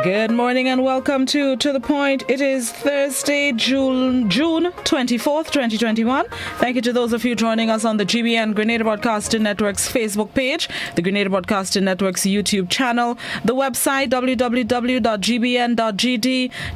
Good morning and welcome to The Point. It is Thursday, June 24th, 2021. Thank you to those of you joining us on the GBN Grenada Broadcasting Network's Facebook page, the Grenada Broadcasting Network's YouTube channel, the website www.gbn.gd,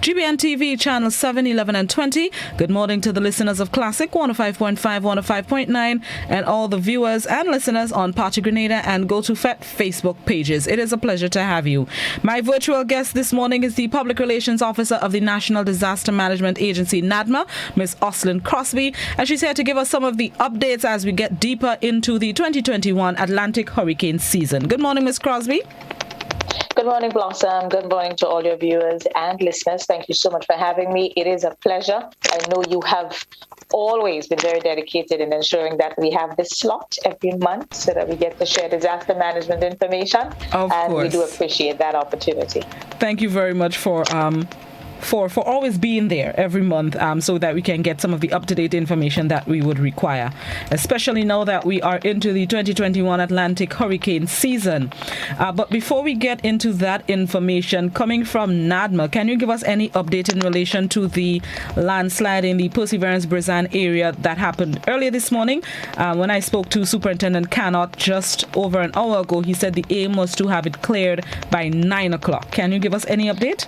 GBN TV channel 7, 11 and 20. Good morning to the listeners of Classic 105.5, 105.9 and all the viewers and listeners on Party Grenada and Go to FET Facebook pages. It is a pleasure to have you. My virtual guest this morning is the Public Relations Officer of the National Disaster Management Agency, NaDMA, Ms. Oslyn Crosby, and she's here to give us some of the updates as we get deeper into the 2021 Atlantic hurricane season. Good morning, Ms. Crosby. Good morning, Blossom. Good morning to all your viewers and listeners. Thank you so much for having me. It is a pleasure. I know you have always been very dedicated in ensuring that we have this slot every month so that we get to share disaster management information. Of course. We do appreciate that opportunity. Thank you very much for always being there every month so that we can get some of the up-to-date information that we would require, especially now that we are into the 2021 Atlantic hurricane season. But before we get into that information coming from NaDMA, can you give us any update in relation to the landslide in the Perseverance Brazan area that happened earlier this morning? When I spoke to Superintendent Cannot just over an hour ago, he said the aim was to have it cleared by 9 o'clock. Can you give us any update?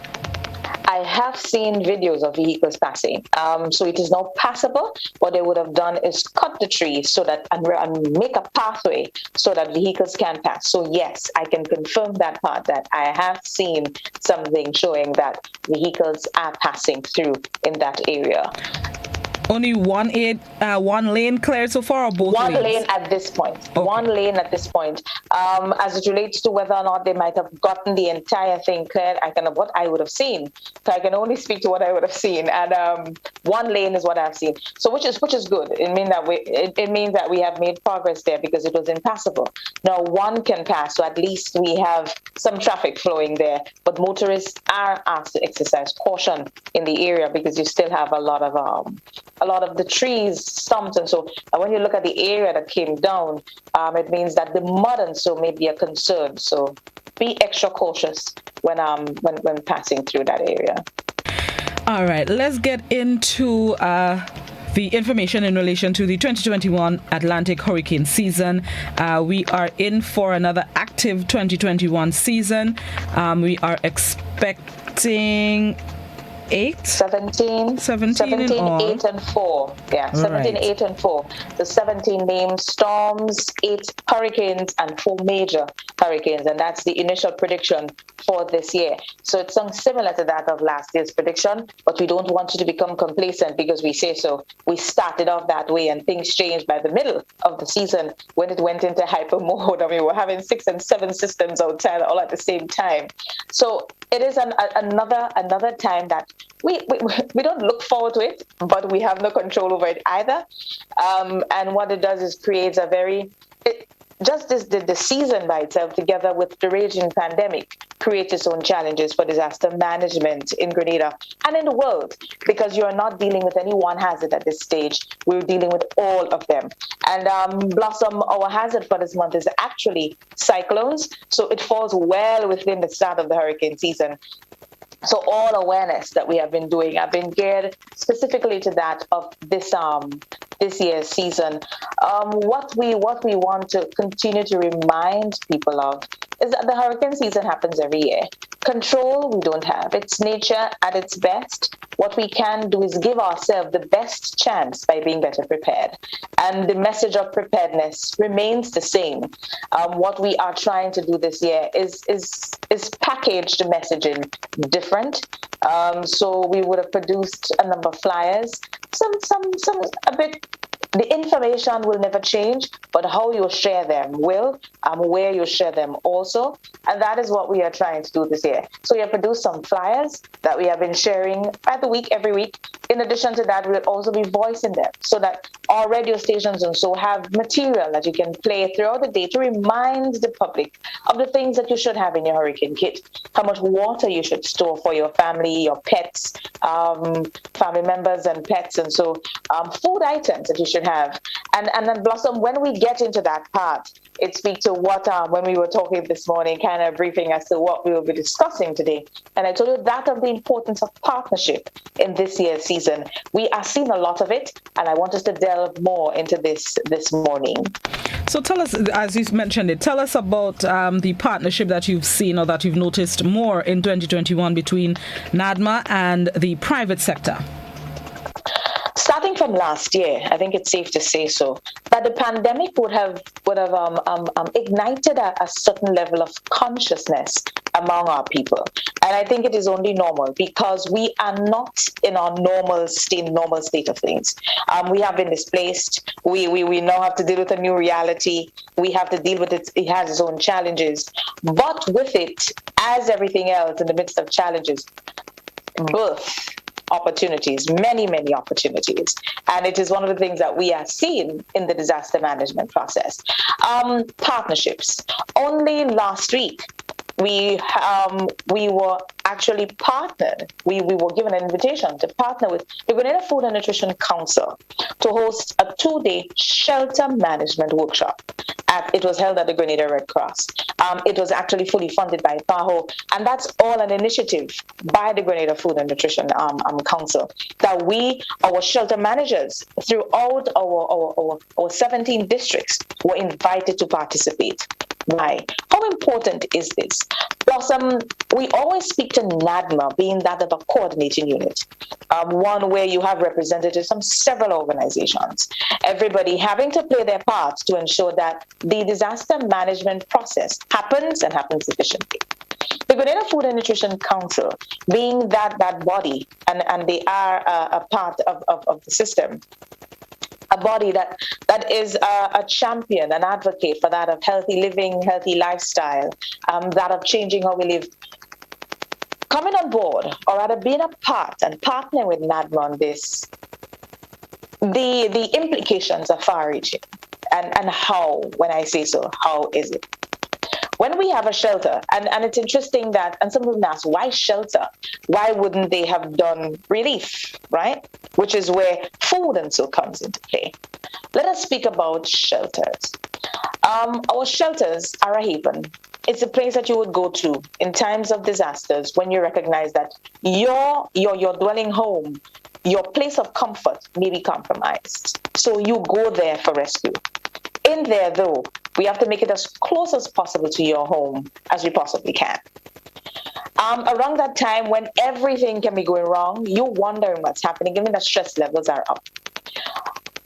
I have seen videos of vehicles passing, so it is now passable. What they would have done is cut the trees so that and make a pathway so that vehicles can pass. So yes, I can confirm that part, that I have seen something showing that vehicles are passing through in that area. Only one lane cleared so far, or both lanes? One lane at this point. Okay. One lane at this point. As it relates to whether or not they might have gotten the entire thing cleared, what I would have seen. So I can only speak to what I would have seen, and one lane is what I've seen. So which is good. It means that we have made progress there because it was impassable. Now one can pass, so at least we have some traffic flowing there. But motorists are asked to exercise caution in the area because you still have a lot of the trees stumped, and so when you look at the area that came down, it means that the mud and so may be a concern. So be extra cautious when passing through that area. All right, let's get into the information in relation to the 2021 Atlantic hurricane season. We are in for another active 2021 season. We are expecting 17, 8 and 4. Yeah, 17, right. 8 and 4. The 17 named storms, 8 hurricanes, and 4 major hurricanes. And that's the initial prediction for this year. So it's similar to that of last year's prediction, but we don't want you to become complacent because we say so. We started off that way and things changed by the middle of the season when it went into hyper mode. I mean, we're having 6 and 7 systems outside all at the same time. So it is another time that we don't look forward to it, but we have no control over it either. And what it does is creates the season by itself, together with the raging pandemic, creates its own challenges for disaster management in Grenada and in the world, because you are not dealing with any one hazard at this stage. We're dealing with all of them. And Blossom, our hazard for this month is actually cyclones, so it falls well within the start of the hurricane season. So all awareness that we have been doing have been geared specifically to that of this year's season. What we want to continue to remind people of is that the hurricane season happens every year. Control we don't have. It's nature at its best. What we can do is give ourselves the best chance by being better prepared. And the message of preparedness remains the same. What we are trying to do this year is package the messaging different. So we would have produced a number of flyers, a bit. The information will never change, but how you share them will, where you share them also. And that is what we are trying to do this year. So we have produced some flyers that we have been sharing every week. In addition to that, we'll also be voicing them so that our radio stations and so have material that you can play throughout the day to remind the public of the things that you should have in your hurricane kit, how much water you should store for your family, your pets, family members and pets, and so food items that you should should have. And then Blossom, when we get into that part, it speaks to what, when we were talking this morning, kind of briefing as to what we will be discussing today. And I told you that of the importance of partnership in this year's season. We are seeing a lot of it, and I want us to delve more into this morning. So tell us, as you mentioned it, tell us about the partnership that you've seen or that you've noticed more in 2021 between NaDMA and the private sector. Starting from last year, I think it's safe to say so, that the pandemic would have ignited a certain level of consciousness among our people. And I think it is only normal because we are not in our normal state of things. We have been displaced. We now have to deal with a new reality. We have to deal with it. It has its own challenges. But with it, as everything else in the midst of challenges, birth opportunities, many opportunities. And it is one of the things that we are seeing in the disaster management process. Partnerships. Only last week, we were actually partnered. We were given an invitation to partner with the Grenada Food and Nutrition Council to host a 2-day shelter management workshop. It was held at the Grenada Red Cross. It was actually fully funded by PAHO, and that's all an initiative by the Grenada Food and Nutrition Council that our shelter managers throughout our 17 districts were invited to participate. Why? How important is this? Blossom, we always speak to NaDMA being that of a coordinating unit, one where you have representatives from several organizations, everybody having to play their part to ensure that the disaster management process happens and happens efficiently. The Grenada Food and Nutrition Council, being that body, and they are a part of the system, a body that is a champion, an advocate for that of healthy living, healthy lifestyle, that of changing how we live. Coming on board, or rather being a part and partnering with NaDMA on this, the implications are far-reaching. And how, when I say so, how is it? When we have a shelter, and it's interesting that, and some people ask, why shelter? Why wouldn't they have done relief, right? Which is where food and so comes into play. Let us speak about shelters. Our shelters are a haven. It's a place that you would go to in times of disasters when you recognize that your dwelling home, your place of comfort may be compromised. So you go there for rescue. In there, though, we have to make it as close as possible to your home as we possibly can. Around that time when everything can be going wrong, you're wondering what's happening, given that stress levels are up.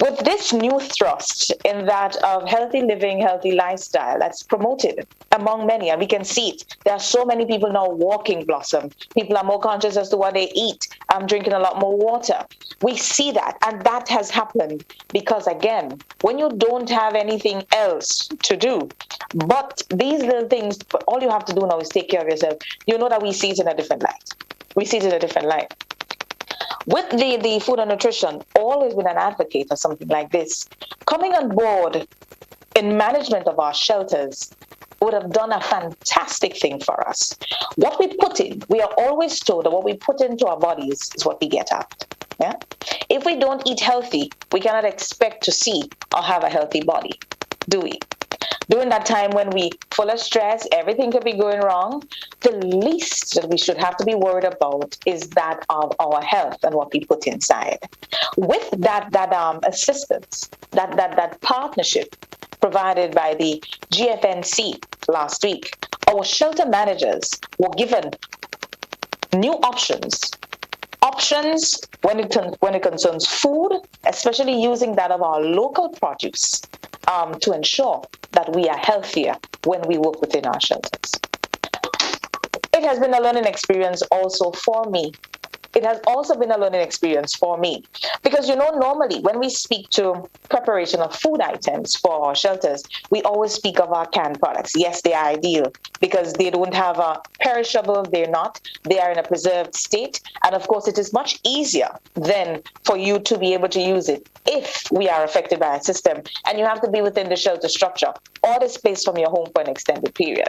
With this new thrust in that of healthy living, healthy lifestyle that's promoted among many, and we can see it. There are so many people now walking, Blossom. People are more conscious as to what they eat, drinking a lot more water. We see that, and that has happened because, again, when you don't have anything else to do, but these little things, all you have to do now is take care of yourself. You know that we see it in a different light. We see it in a different light. With the food and nutrition, always been an advocate for something like this. Coming on board in management of our shelters would have done a fantastic thing for us. What we put in, we are always told that what we put into our bodies is what we get out. Yeah? If we don't eat healthy, we cannot expect to see or have a healthy body, do we? During that time when we full of stress, everything could be going wrong, the least that we should have to be worried about is that of our health and what we put inside. With that assistance, that partnership provided by the GFNC last week, our shelter managers were given new options when it concerns food, especially using that of our local produce, to ensure that we are healthier when we work within our shelters. It has been a learning experience also for me. It has also been a learning experience for me because, normally when we speak to preparation of food items for our shelters, we always speak of our canned products. Yes, they are ideal because they don't have a perishable, they are in a preserved state. And of course, it is much easier then for you to be able to use it if we are affected by a system and you have to be within the shelter structure or displaced from your home for an extended period.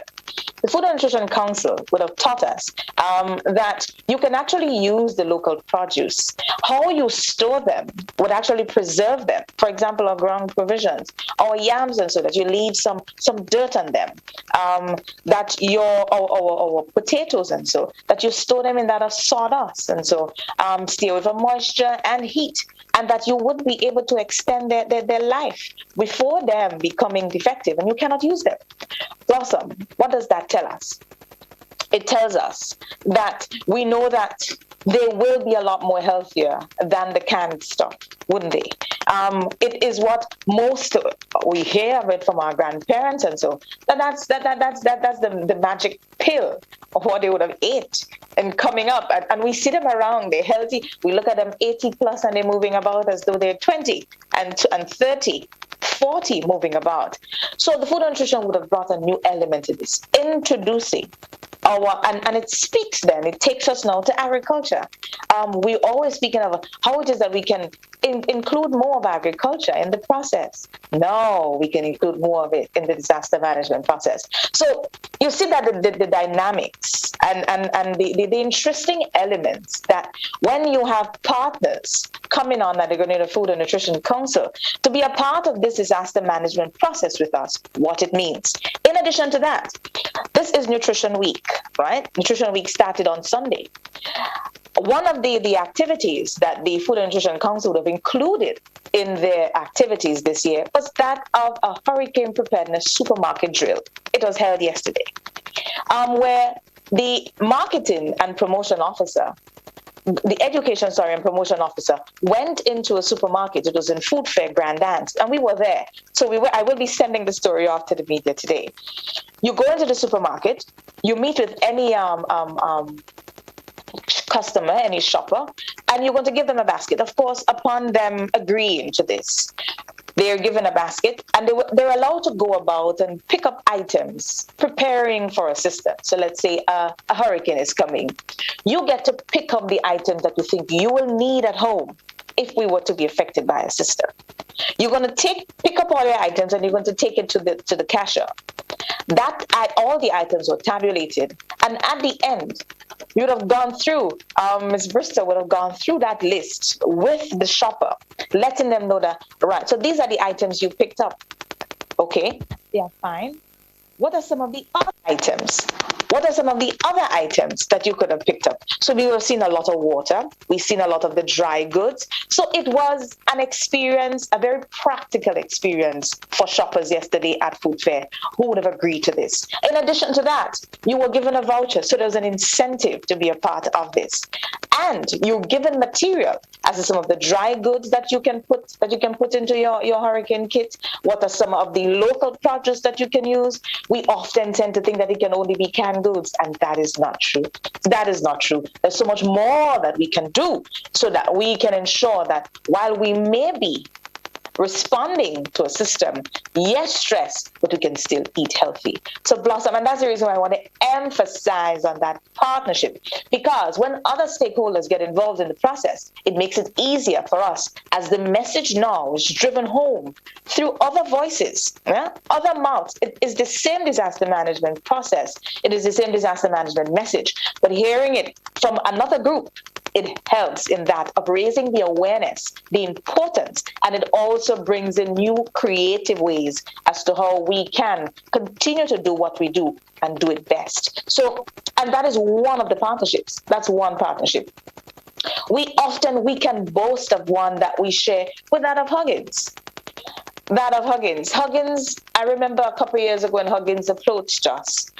The Food and Nutrition Council would have taught us that you can actually use the local produce. How you store them would actually preserve them. For example, our ground provisions, our yams, and so that you leave some dirt on them. That our potatoes and so that you store them in that of sawdust and so stay away from moisture and heat, and that you would be able to extend their life before them becoming defective and you cannot use them. Blossom, what does that tell us? It tells us that we know that they will be a lot more healthier than the canned stuff, wouldn't they? It is what most we hear of it from our grandparents, and so that's the magic pill of what they would have ate and coming up, and we see them around. They're healthy. We look at them 80 plus, and they're moving about as though they're 20 and 30. 40 moving about. So the food and nutrition would have brought a new element to this, introducing our, and it speaks then, it takes us now to agriculture. We're always speaking of how it is that we can include more of agriculture in the process. No, we can include more of it in the disaster management process. So you see that the dynamics and the interesting elements that when you have partners coming on at the Grenada Food and Nutrition Council to be a part of this disaster management process with us, what it means. In addition to that, this is Nutrition Week, right? Nutrition Week started on Sunday. One of the activities that the Food and Nutrition Council would have included in their activities this year was that of a hurricane preparedness supermarket drill. It was held yesterday, where the marketing and promotion officer, the education, and promotion officer went into a supermarket. It was in Food Fair Grand Dance, and we were there. So I will be sending the story off to the media today. You go into the supermarket, you meet with any customer, any shopper, and you're going to give them a basket. Of course, upon them agreeing to this, they're given a basket, and they're allowed to go about and pick up items, preparing for a system. So let's say a hurricane is coming. You get to pick up the items that you think you will need at home if we were to be affected by a system. You're going to pick up all your items, and you're going to take it to the cashier. All the items were tabulated, and at the end, you would have gone through, Ms. Bristol would have gone through that list with the shopper, letting them know that, right, so these are the items you picked up. Okay, they are fine. What are some of the other items? What are some of the other items that you could have picked up? So we have seen a lot of water. We've seen a lot of the dry goods. So it was an experience, a very practical experience for shoppers yesterday at Food Fair who would have agreed to this. In addition to that, you were given a voucher. So there's an incentive to be a part of this. And you're given material as to some of the dry goods that you can put into your hurricane kit. What are some of the local produce that you can use? We often tend to think that it can only be canned goods, and that is not true. That is not true. There's so much more that we can do so that we can ensure that while we may be responding to a system, yes, stressed, but we can still eat healthy. So Blossom, and that's the reason why I want to emphasize on that partnership, because when other stakeholders get involved in the process, it makes it easier for us as the message now is driven home through other voices, other mouths. It is the same disaster management process. It is the same disaster management message, but hearing it from another group, it helps in that of raising the awareness, the importance, and it also brings in new creative ways as to how we can continue to do what we do and do it best. So, and that is one of the partnerships. That's one partnership. We can boast of one that we share with that of Huggins. Huggins, I remember a couple of years ago when Huggins approached us,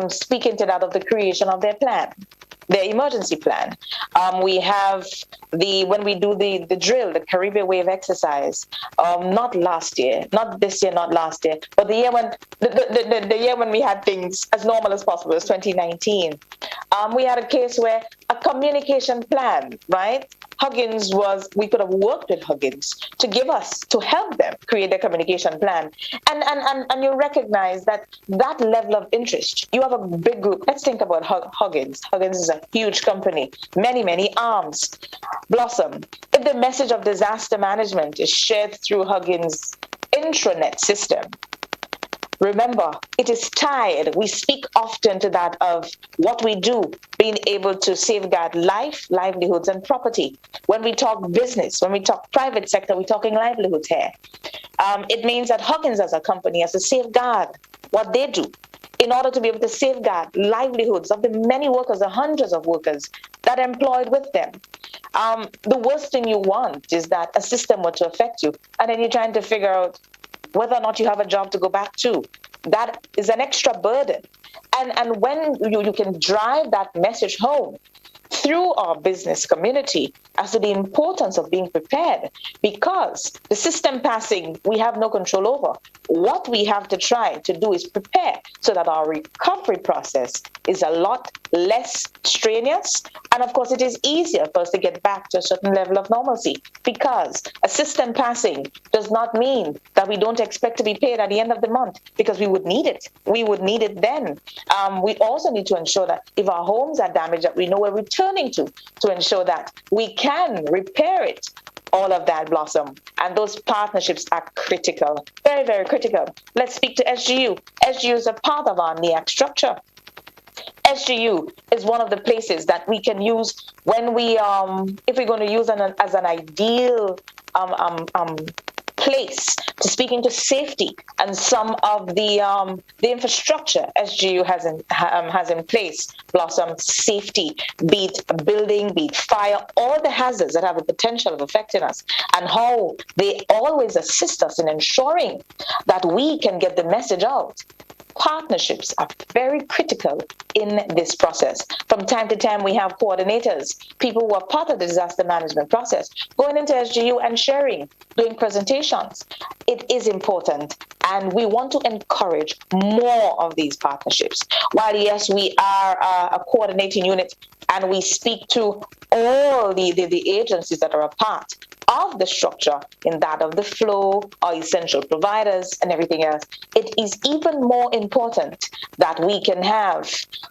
speaking to that of the creation of their plan. Their emergency plan. We have when we do the drill, the Caribbean wave exercise, not last year, not this year, not last year, but the year when the year when we had things as normal as possible, was 2019. We had a case where a communication plan, right? We could have worked with Huggins to help them create their communication plan. And you recognize that level of interest. You have a big group. Let's think about Huggins. Huggins is a huge company, many, many arms. Blossom. If the message of disaster management is shared through Huggins' intranet system, Remember, it is tied. We speak often to that of what we do, being able to safeguard life, livelihoods, and property. When we talk business, when we talk private sector, we're talking livelihoods here. It means that Huggins as a company has to safeguard what they do in order to be able to safeguard livelihoods of the many workers, the hundreds of workers that are employed with them. The worst thing you want is that a system were to affect you, and then you're trying to figure out whether or not you have a job to go back to. That is an extra burden. And when you can drive that message home through our business community as to the importance of being prepared, because the system passing we have no control over. What we have to try to do is prepare so that our recovery process is a lot less strenuous. And of course, it is easier for us to get back to a certain level of normalcy, because a system passing does not mean that we don't expect to be paid at the end of the month, because we would need it. We would need it then. We also need to ensure that if our homes are damaged, that we know we're returning to ensure that we can repair it. All of that, Blossom. And those partnerships are critical, very, very critical. Let's speak to SGU. SGU is a part of our NEAC structure. SGU is one of the places that we can use when we, if we're going to use as an ideal place to speak into safety and some of the infrastructure SGU has in place. Blossom, safety, be it building, be it fire, all the hazards that have the potential of affecting us, and how they always assist us in ensuring that we can get the message out. Partnerships are very critical in this process. From time to time, we have coordinators, people who are part of the disaster management process, going into SGU and sharing, doing presentations. It is important, and we want to encourage more of these partnerships. While, yes, we are a coordinating unit and we speak to all the agencies that are a part of the structure, in that of the flow, our essential providers and everything else, it is even more important that we can have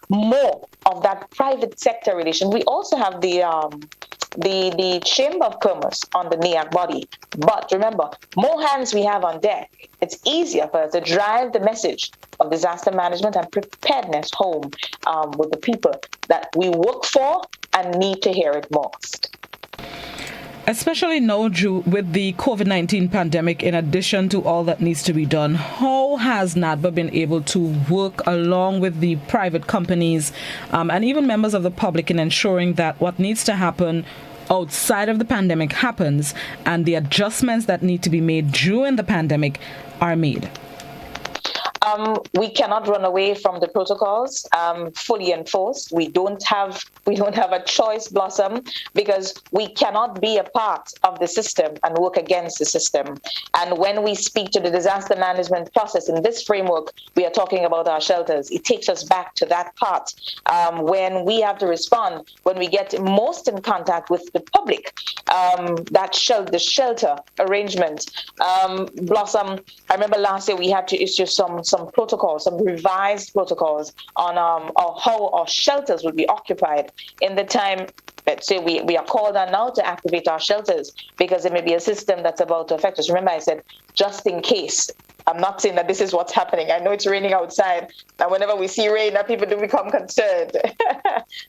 more of that private sector relation. We also have the Chamber of Commerce on the NEAC body. But remember, more hands we have on deck, it's easier for us to drive the message of disaster management and preparedness home with the people that we work for and need to hear it most. Especially now, Drew, with the COVID-19 pandemic, in addition to all that needs to be done, how has NaDMA been able to work along with the private companies and even members of the public in ensuring that what needs to happen outside of the pandemic happens, and the adjustments that need to be made during the pandemic are made? We cannot run away from the protocols fully enforced. We don't have a choice, Blossom, because we cannot be a part of the system and work against the system. And when we speak to the disaster management process in this framework, we are talking about our shelters. It takes us back to that part when we have to respond, when we get most in contact with the public, the shelter arrangement. Blossom, I remember last year we had to issue some protocols, some revised protocols on how our shelters would be occupied in the time. Let's say we are called on now to activate our shelters because there may be a system that's about to affect us. Remember, I said just in case. I'm not saying that this is what's happening. I know it's raining outside, and whenever we see rain, that people do become concerned.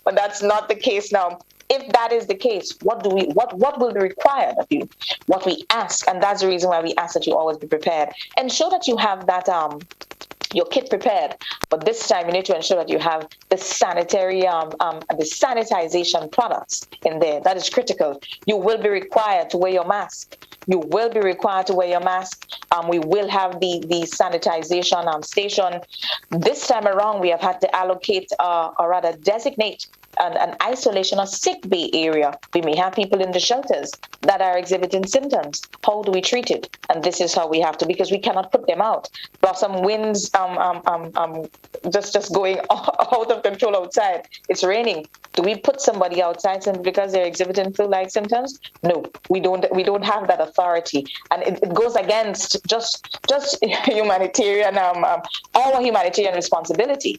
But that's not the case now. If that is the case, what will be required of you? What we ask, and that's the reason why we ask that you always be prepared. Ensure that you have that your kit prepared, but this time you need to ensure that you have the sanitary, the sanitization products in there. That is critical. You will be required to wear your mask. You will be required to wear your mask. We will have the sanitization station. This time around, we have had to allocate, or rather designate, an isolation or sick bay area. We may have people in the shelters that are exhibiting symptoms. How do we treat it? And this is how we have to, because we cannot put them out. Blossom winds just going out of control outside. It's raining. Do we put somebody outside simply because they're exhibiting flu-like symptoms? No, we don't have that authority, and it goes against just humanitarian our humanitarian responsibility.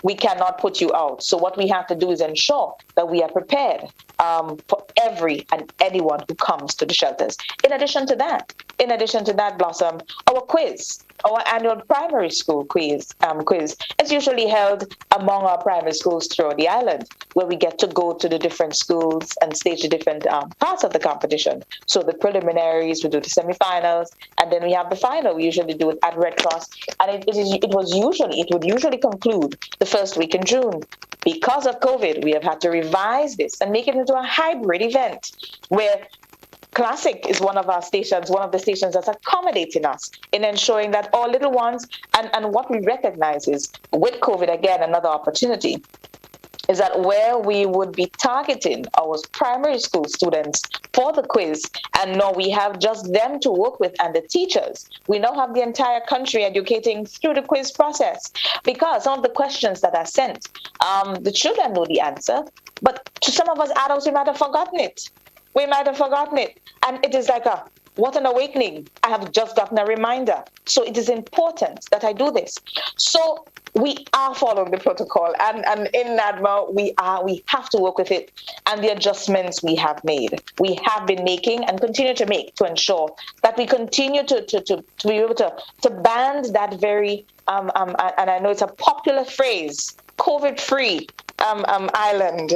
We cannot put you out. So what we have to do is ensure that we are prepared for every and anyone who comes to the shelters. In addition to that, Blossom, our annual primary school quiz is usually held among our primary schools throughout the island, where we get to go to the different schools and stage the different parts of the competition. So the preliminaries, we do the semifinals, and then we have the final. We usually do it at Red Cross, and it would usually conclude the first week in June. Because of COVID, we have had to revise this and make it into a hybrid event where Classic is one of the stations that's accommodating us in ensuring that all little ones, and what we recognize is with COVID, again, another opportunity, is that where we would be targeting our primary school students for the quiz, and now we have just them to work with and the teachers. We now have the entire country educating through the quiz process, because some of the questions that are sent, the children know the answer, but to some of us adults, we might have forgotten it. And it is like what an awakening. I have just gotten a reminder. So it is important that I do this. So we are following the protocol, and in NaDMA, we have to work with it, and the adjustments we have made, we have been making and continue to make to ensure that we continue to be able to band that very, and I know it's a popular phrase, COVID-free island,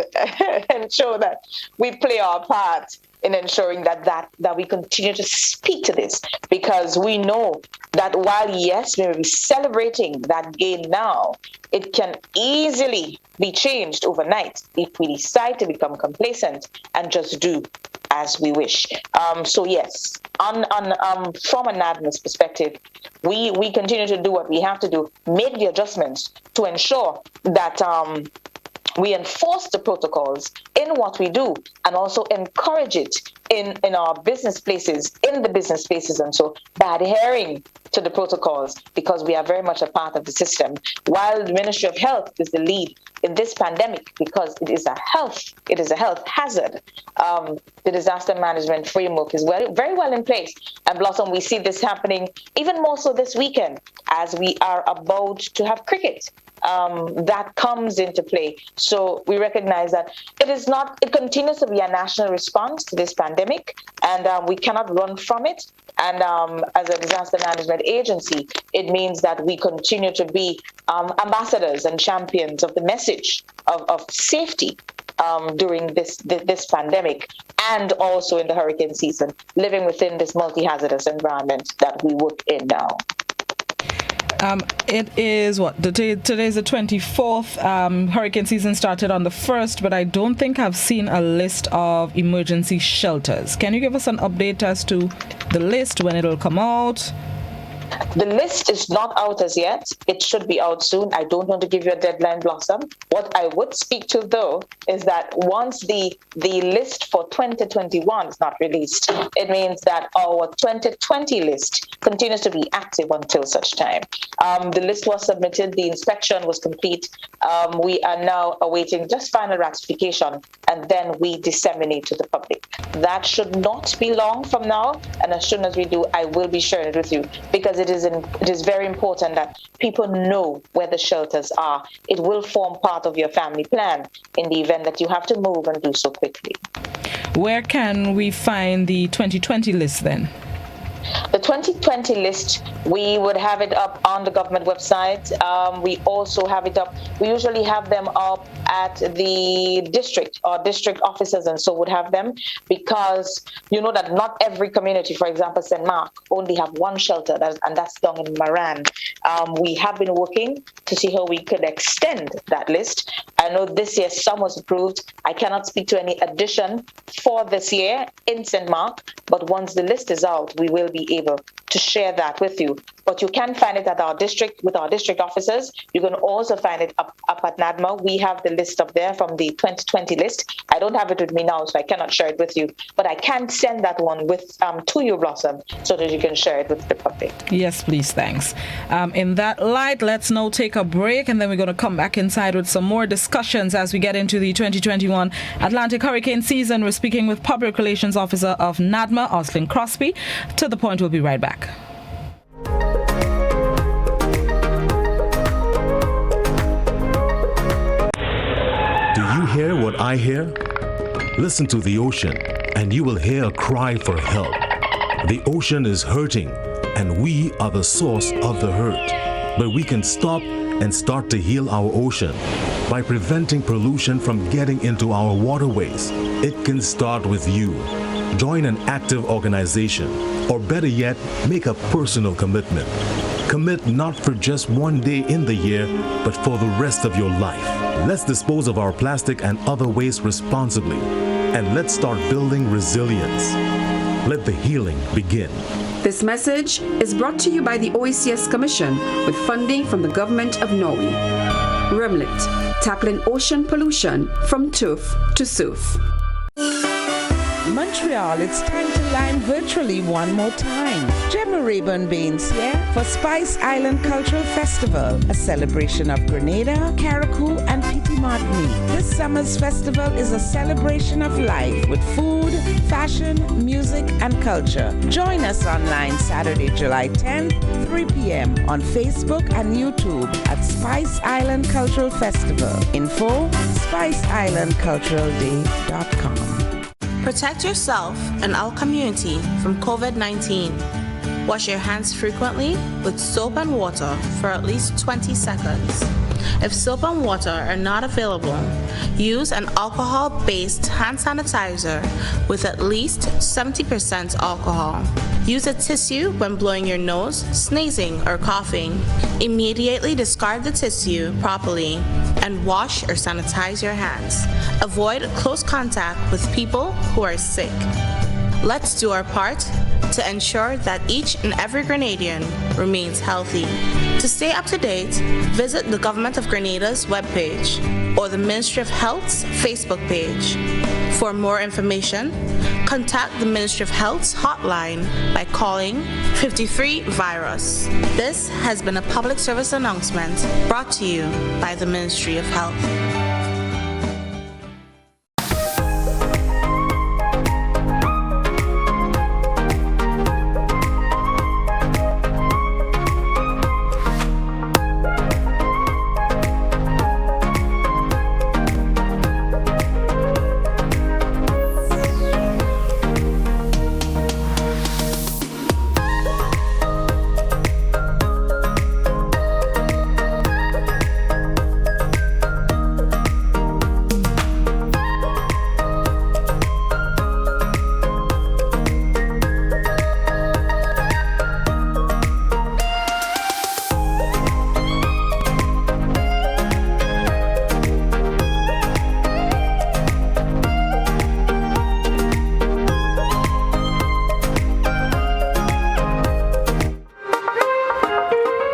ensure that we play our part in ensuring that we continue to speak to this, because we know that while, yes, we may be celebrating that gain now, it can easily be changed overnight if we decide to become complacent and just do as we wish. So yes, from a NaDMA's perspective, we continue to do what we have to do, make the adjustments to ensure that we enforce the protocols in what we do, and also encourage it in our business places, and so by adhering to the protocols, because we are very much a part of the system, while the Ministry of Health is the lead in this pandemic, because it is a health hazard. The disaster management framework is very well in place. And Blossom, we see this happening even more so this weekend, as we are about to have cricket. That comes into play. So we recognize that it continues to be a national response to this pandemic, and we cannot run from it. And as a disaster management agency, it means that we continue to be ambassadors and champions of the message of safety during this pandemic, and also in the hurricane season, living within this multi-hazardous environment that we work in now. It is today's the 24th. Hurricane season started on the 1st, but I don't think I've seen a list of emergency shelters. Can you give us an update as to the list, when it'll come out? The list is not out as yet. It should be out soon. I don't want to give you a deadline, Blossom. What I would speak to, though, is that once the list for 2021 is not released, it means that our 2020 list continues to be active until such time. The list was submitted. The inspection was complete. We are now awaiting just final ratification, and then we disseminate to the public. That should not be long from now, and as soon as we do, I will be sharing it with you, because it is very important that people know where the shelters are. It will form part of your family plan in the event that you have to move and do so quickly. Where can we find the 2020 list then? The 2020 list, we would have it up on the government website. We also have it up. We usually have them up at the district, or district offices, and so would have them, because you know that not every community, for example, St. Mark, only have one shelter, and that's down in Maran. We have been working to see how we could extend that list. I know this year some was approved. I cannot speak to any addition for this year in St. Mark, but once the list is out, we will be able to share that with you. But you can find it at our district, with our district officers. You can also find it up at NaDMA. We have the list up there from the 2020 list. I don't have it with me now, so I cannot share it with you. But I can send that one to you, Blossom, so that you can share it with the public. Yes, please. Thanks. In that light, let's now take a break, and then we're going to come back inside with some more discussions as we get into the 2021 Atlantic hurricane season. We're speaking with Public Relations Officer of NaDMA, Oslyn Crosby. To the point, we'll be right back. Do you hear what I hear? Listen to the ocean, and you will hear a cry for help. The ocean is hurting, and we are the source of the hurt. But we can stop and start to heal our ocean by preventing pollution from getting into our waterways. It can start with you. Join an active organization, or better yet, make a personal commitment. Commit not for just one day in the year, but for the rest of your life. Let's dispose of our plastic and other waste responsibly, and let's start building resilience. Let the healing begin. This message is brought to you by the OECS Commission with funding from the Government of Norway. REMLIT, tackling ocean pollution from tooth to souf. Montreal, it's time to line virtually one more time. Gemma Rayburn Baines here for Spice Island Cultural Festival, a celebration of Grenada, Carriacou, and Petit Martinique. This summer's festival is a celebration of life with food, fashion, music, and culture. Join us online Saturday, July 10th, 3 p.m. on Facebook and YouTube at Spice Island Cultural Festival. Info, spiceislandculturalday.com. Protect yourself and our community from COVID-19. Wash your hands frequently with soap and water for at least 20 seconds. If soap and water are not available, use an alcohol-based hand sanitizer with at least 70% alcohol. Use a tissue when blowing your nose, sneezing, or coughing. Immediately discard the tissue properly and wash or sanitize your hands. Avoid close contact with people who are sick. Let's do our part to ensure that each and every Grenadian remains healthy. To stay up to date, visit the Government of Grenada's webpage or the Ministry of Health's Facebook page. For more information, contact the Ministry of Health's hotline by calling 53-VIRUS. This has been a public service announcement brought to you by the Ministry of Health.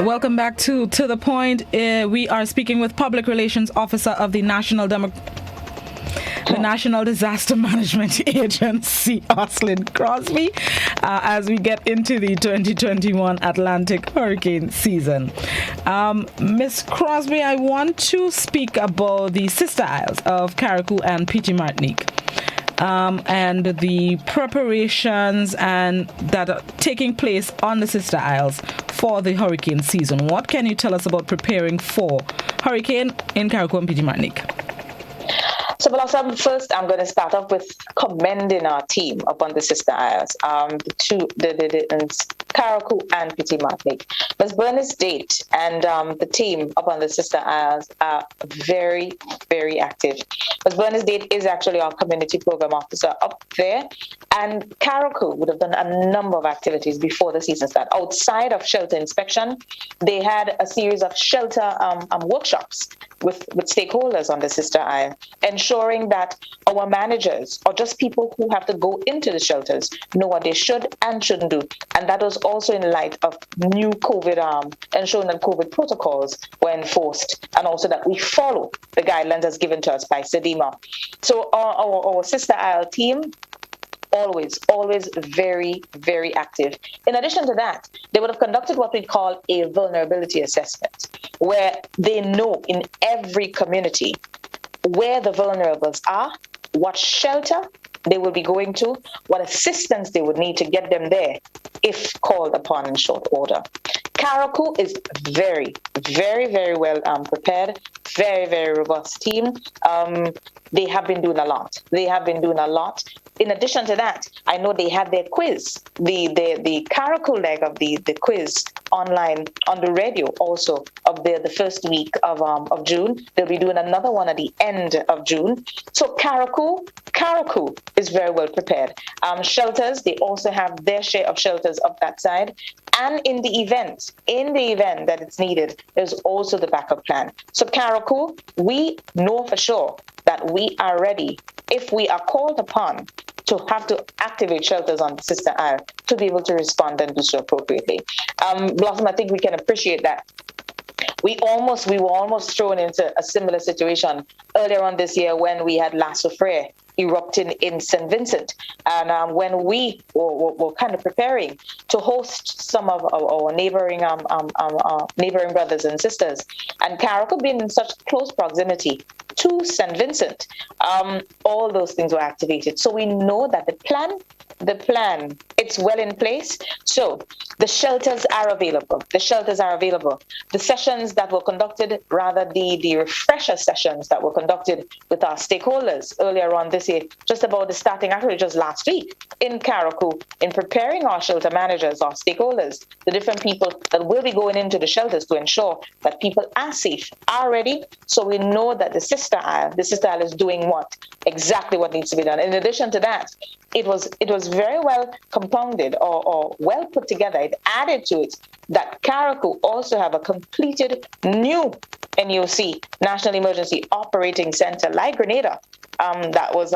Welcome back to The Point. We are speaking with Public Relations Officer of the National Disaster Management Agency, Oslyn, Crosby, as we get into the 2021 Atlantic hurricane season. Ms. Crosby, I want to speak about the sister isles of Carriacou and Petit Martinique. And the preparations and that are taking place on the sister isles for the hurricane season. What can you tell us about preparing for hurricane in Carriacou and Petit Martinique? So, Blossom, first I'm going to start off with commending our team upon the Sister Isles, the Carriacou and Petit Martinique. Ms. Bernice Date and the team upon the Sister Isles are very, very active. Ms. Bernice Date is actually our community program officer up there, and Carriacou would have done a number of activities before the season started. Outside of shelter inspection, they had a series of shelter workshops with stakeholders on the Sister Isle, ensuring that our managers or just people who have to go into the shelters know what they should and shouldn't do. And that was also in light of new COVID, ensuring that COVID protocols were enforced, and also that we follow the guidelines as given to us by NaDMA. So our Sister Isle team, always very, very active. In addition to that, they would have conducted what we call a vulnerability assessment, where they know in every community where the vulnerables are, what shelter they will be going to, what assistance they would need to get them there if called upon in short order. Carriacou is very, very, very well prepared. very, very robust team. They have been doing a lot. In addition to that, I know they had their quiz, the Caracal leg of the quiz online on the radio also of the first week of June. They'll be doing another one at the end of June. So Caracal is very well prepared. Shelters, they also have their share of shelters up that side. And in the event that it's needed, there's also the backup plan. So Caracal, we know for sure that we are ready if we are called upon to have to activate shelters on the Sister Isle to be able to respond and do so appropriately. Blossom, I think we can appreciate that. We were almost thrown into a similar situation earlier on this year when we had La Soufrière erupting in St. Vincent. And when we were kind of preparing to host some of our neighboring brothers and sisters, and Caracal being in such close proximity to St. Vincent, all those things were activated. So we know that the plan, it's well in place. So the shelters are available. The sessions that were conducted, rather the refresher sessions that were conducted with our stakeholders earlier on this year, just about the starting, actually just last week in Caracal, in preparing our shelter managers, our stakeholders, the different people that will be going into the shelters to ensure that people are safe, are ready. So we know that the Sister Isle is doing exactly what needs to be done. In addition to that, it was very well compounded or well put together. It added to it that Caracal also have a completed new NEOC, National Emergency Operating Center, like Grenada, that was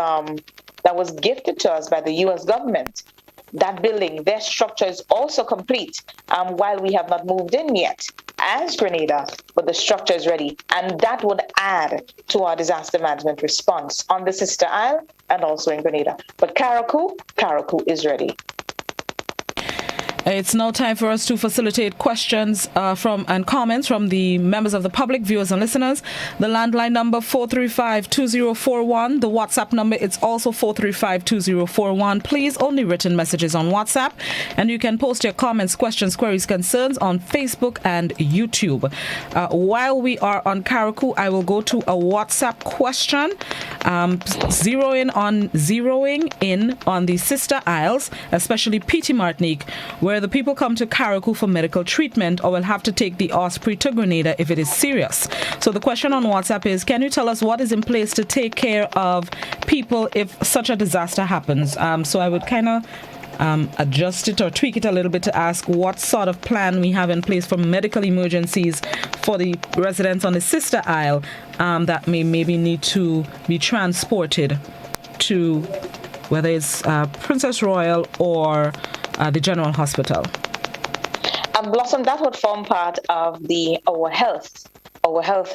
gifted to us by the U.S. government. That building, their structure is also complete, while we have not moved in yet as Grenada, but the structure is ready. And that would add to our disaster management response on the Sister Isle and also in Grenada. But Caracal is ready. It's now time for us to facilitate questions and comments from the members of the public, viewers and listeners. The landline number 435-2041. The WhatsApp number is also 435-2041. Please, only written messages on WhatsApp. And you can post your comments, questions, queries, concerns on Facebook and YouTube. While we are on Caracal, I will go to a WhatsApp question. Zeroing in on the Sister Isles, especially Petite Martinique, where the people come to Caracal for medical treatment or will have to take the Osprey to Grenada if it is serious. So the question on WhatsApp is, can you tell us what is in place to take care of people if such a disaster happens? So I would kind of adjust it or tweak it a little bit to ask what sort of plan we have in place for medical emergencies for the residents on the Sister Isle that maybe need to be transported to whether it's Princess Royal or the General Hospital. Blossom, that would form part of our health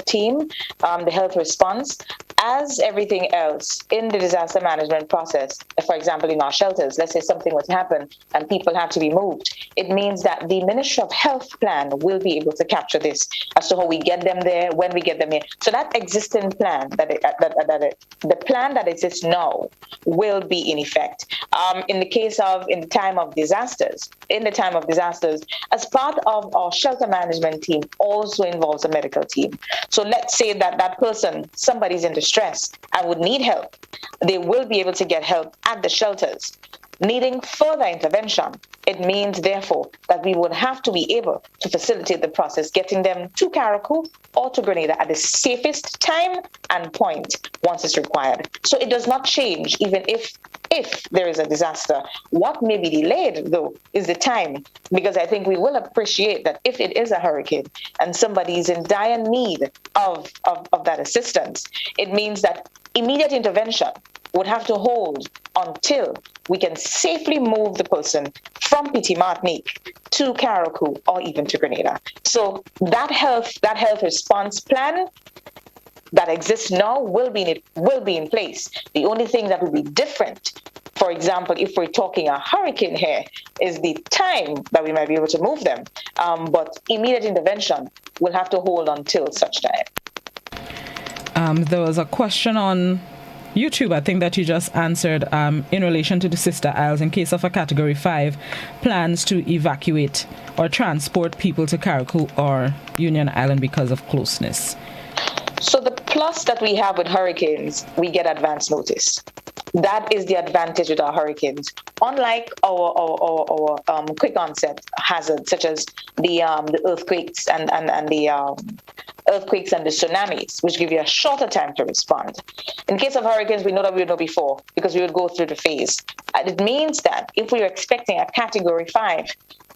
team, the health response. As everything else in the disaster management process, for example, in our shelters, let's say something would happen and people have to be moved, it means that the Ministry of Health plan will be able to capture this as to how we get them there, when we get them here. So that existing plan, the plan that exists now will be in effect. In the time of disasters, as part of our shelter management team also involves a medical team. So let's say that person, somebody's in distress and would need help. They will be able to get help at the shelters. Needing further intervention, it means, therefore, that we would have to be able to facilitate the process, getting them to Caracal or to Grenada at the safest time and point once it's required. So it does not change, even if there is a disaster. What may be delayed, though, is the time, because I think we will appreciate that if it is a hurricane and somebody is in dire need of that assistance, it means that immediate intervention would have to hold until we can safely move the person from Petite Martinique to Caracal or even to Grenada. So that health response plan that exists now will be in place. The only thing that will be different, for example, if we're talking a hurricane here, is the time that we might be able to move them. But immediate intervention will have to hold until such time. There was a question on YouTube, I think, that you just answered in relation to the Sister Isles in case of a Category 5 plans to evacuate or transport people to Caracal or Union Island because of closeness. So the plus that we have with hurricanes, we get advance notice. That is the advantage with our hurricanes. Unlike our quick onset hazards, such as the earthquakes and the earthquakes and the tsunamis, which give you a shorter time to respond. In case of hurricanes, we know that we would know before because we would go through the phase. And it means that if we are expecting a Category 5,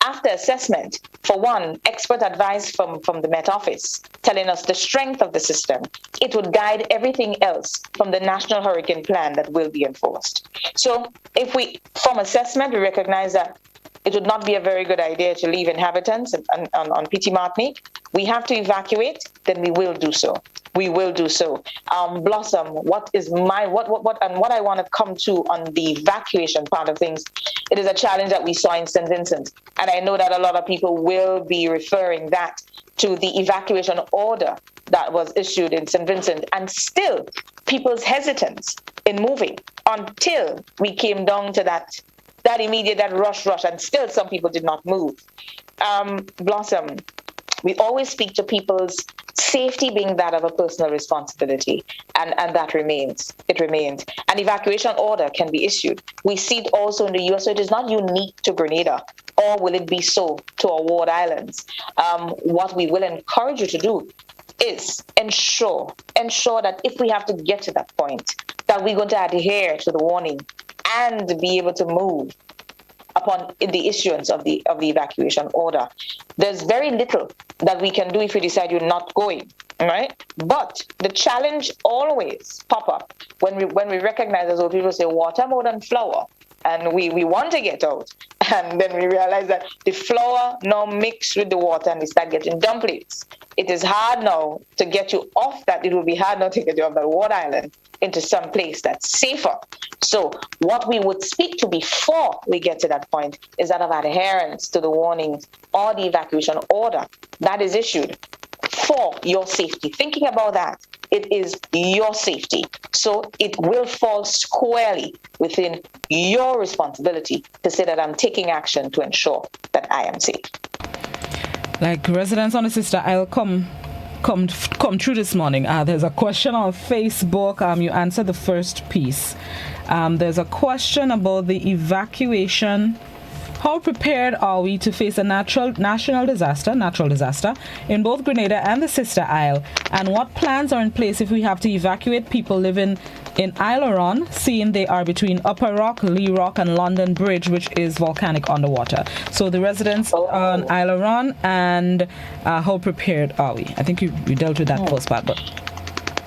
after assessment, for one, expert advice from the Met Office telling us the strength of the system, it would guide everything else from the National Hurricane Plan that will be enforced. So if we, from assessment, we recognize that it would not be a very good idea to leave inhabitants on PT Martinique, we have to evacuate, then we will do so. We will do so. Blossom, what I want to come to on the evacuation part of things, it is a challenge that we saw in St. Vincent. And I know that a lot of people will be referring that to the evacuation order that was issued in St. Vincent, and still people's hesitance in moving until we came down to that immediate, that rush, and still some people did not move. Blossom, we always speak to people's safety being that of a personal responsibility, and that remains. It remains. An evacuation order can be issued. We see it also in the U.S., so it is not unique to Grenada, or will it be so to our ward islands. What we will encourage you to do is ensure that if we have to get to that point, that we're going to adhere to the warning and be able to move upon the issuance of the evacuation order. There's very little that we can do if we decide you're not going, right? But the challenge always pop up when we recognize, as old people say, water more than flour. And we want to get out. And then we realize that the flour now mixed with the water and we start getting dumplings. It is hard now to get you off that. It will be hard now to get you off that water island into some place that's safer. So what we would speak to before we get to that point is that of adherence to the warnings or the evacuation order that is issued for your safety. Thinking about that, it is your safety. So it will fall squarely within your responsibility to say that I'm taking action to ensure that I am safe. Like residents on the Sister Isle come through this morning. There's a question on Facebook. You answered the first piece. There's a question about the evacuation. How prepared are we to face a natural disaster in both Grenada and the Sister Isle? And what plans are in place if we have to evacuate people living in Aileron, seeing they are between Upper Rock, Lee Rock, and London Bridge, which is volcanic underwater? So the residents on Aileron, and how prepared are we? I think you dealt with that first part, but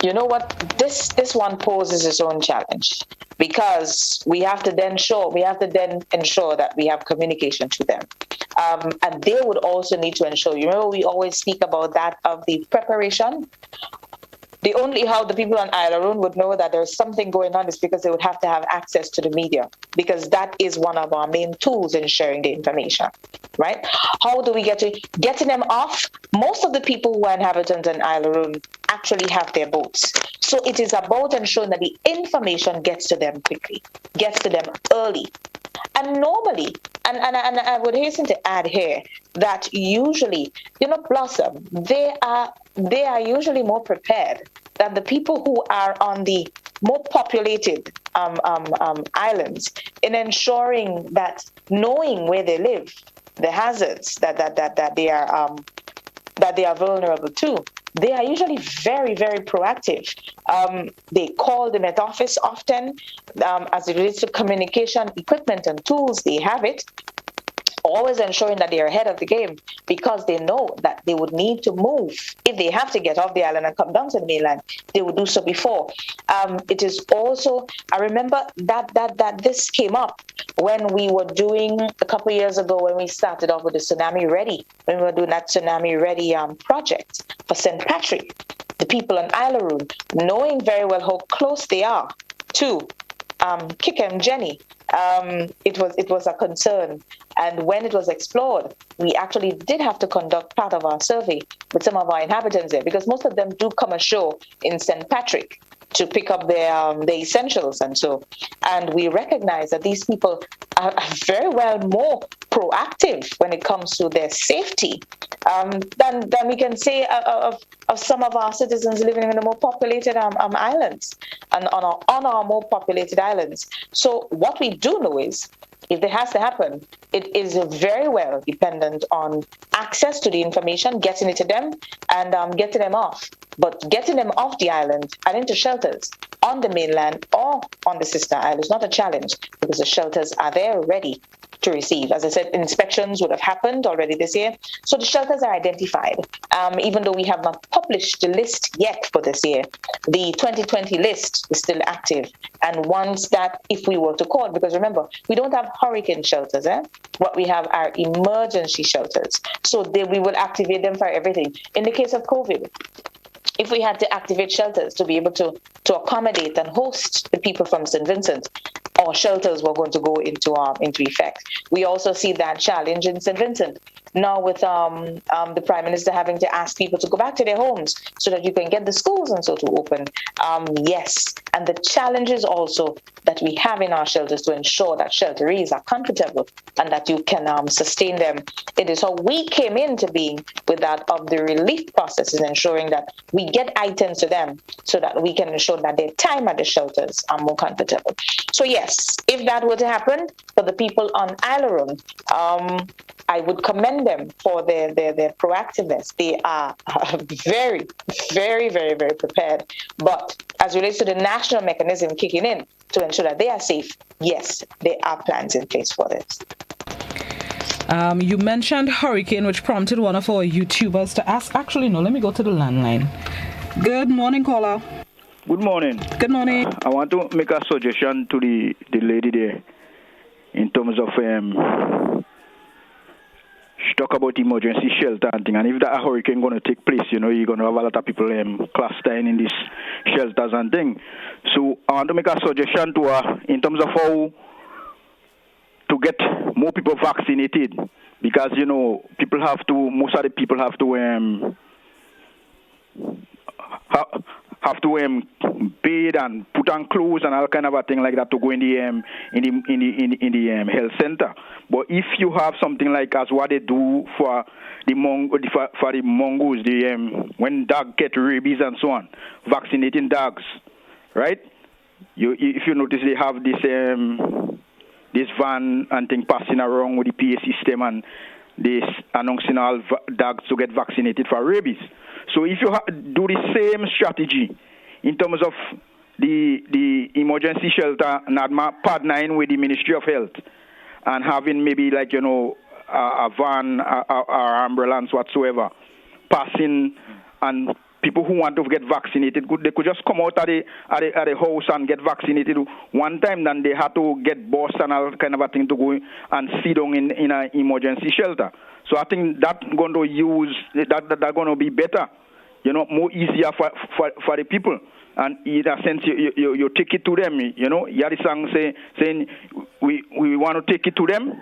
you know what? This one poses its own challenge, because we have to then ensure that we have communication to them. And they would also need to ensure, you remember we always speak about that of the preparation. The only how the people on Aileron would know that there's something going on is because they would have to have access to the media, because that is one of our main tools in sharing the information, right? How do we getting them off? Most of the people who are inhabitants in Aileron actually have their boats. So it is about ensuring that the information gets to them quickly, gets to them early. And normally, and I would hasten to add here that usually, Blossom, they are usually more prepared than the people who are on the more populated islands in ensuring that, knowing where they live, the hazards that they are vulnerable to. They are usually very, very proactive. They call the Met Office often. As it relates to communication, equipment and tools, they have it. Always ensuring that they are ahead of the game, because they know that they would need to move. If they have to get off the island and come down to the mainland, they would do so before. It is also, I remember that this came up when we were doing, a couple of years ago, when we started off with the Tsunami Ready, when we were doing that Tsunami Ready project for St. Patrick. The people on Aileron, knowing very well how close they are to Kika and Jenny, it was a concern. And when it was explored, we actually did have to conduct part of our survey with some of our inhabitants there, because most of them do come ashore in St. Patrick. to pick up their essentials and so. And we recognize that these people are very well more proactive when it comes to their safety than we can say of some of our citizens living in the more populated islands and on our more populated islands. So what we do know is, if it has to happen, it is very well dependent on access to the information, getting it to them, and getting them off. But getting them off the island and into shelters on the mainland or on the sister island is not a challenge, because the shelters are there ready to receive. As I said, inspections would have happened already this year. So the shelters are identified. Even though we have not published the list yet for this year, the 2020 list is still active. And once that, if we were to call, because remember, we don't have hurricane shelters, what we have are emergency shelters. So we will activate them for everything. In the case of COVID, if we had to activate shelters to be able to accommodate and host the people from St. Vincent, our shelters were going to go into effect. We also see that challenge in St. Vincent now with the Prime Minister having to ask people to go back to their homes so that you can get the schools and so to open. Yes, and the challenges also that we have in our shelters to ensure that shelterees are comfortable and that you can sustain them. It is how we came into being with that of the relief process, is ensuring that we get items to them so that we can ensure that their time at the shelters are more comfortable. So yes, if that were to happen for the people on Aileron, I would commend them for their proactiveness. They are very, very, very, very prepared. But as relates to the national mechanism kicking in to ensure that they are safe, yes, there are plans in place for this. You mentioned hurricane, which prompted one of our YouTubers to ask. Actually, no, let me go to the landline. Good morning, caller. Good morning. Good morning. I want to make a suggestion to the lady there in terms of she talk about emergency shelter and thing, and if that hurricane going to take place, you're going to have a lot of people clustering in these shelters and thing. So I want to make a suggestion to her in terms of how to get more people vaccinated, because most of the people have to bathe and put on clothes and all kind of a thing like that to go in the health center. But if you have something like as what they do for the mongoose, when dogs get rabies and so on, vaccinating dogs, right? If you notice, they have this van and thing passing around with the PA system, and this announcing all dogs to get vaccinated for rabies. So if you do the same strategy in terms of the emergency shelter, NaDMA partnering with the Ministry of Health and having maybe a van or ambulance whatsoever passing, and people who want to get vaccinated, they could just come out at the house and get vaccinated one time, then they had to get bus and all kind of a thing to go and sit down in an emergency shelter. So I think that's going to be better, more easier for the people. And in a sense, you take it to them, Yari Sang saying we want to take it to them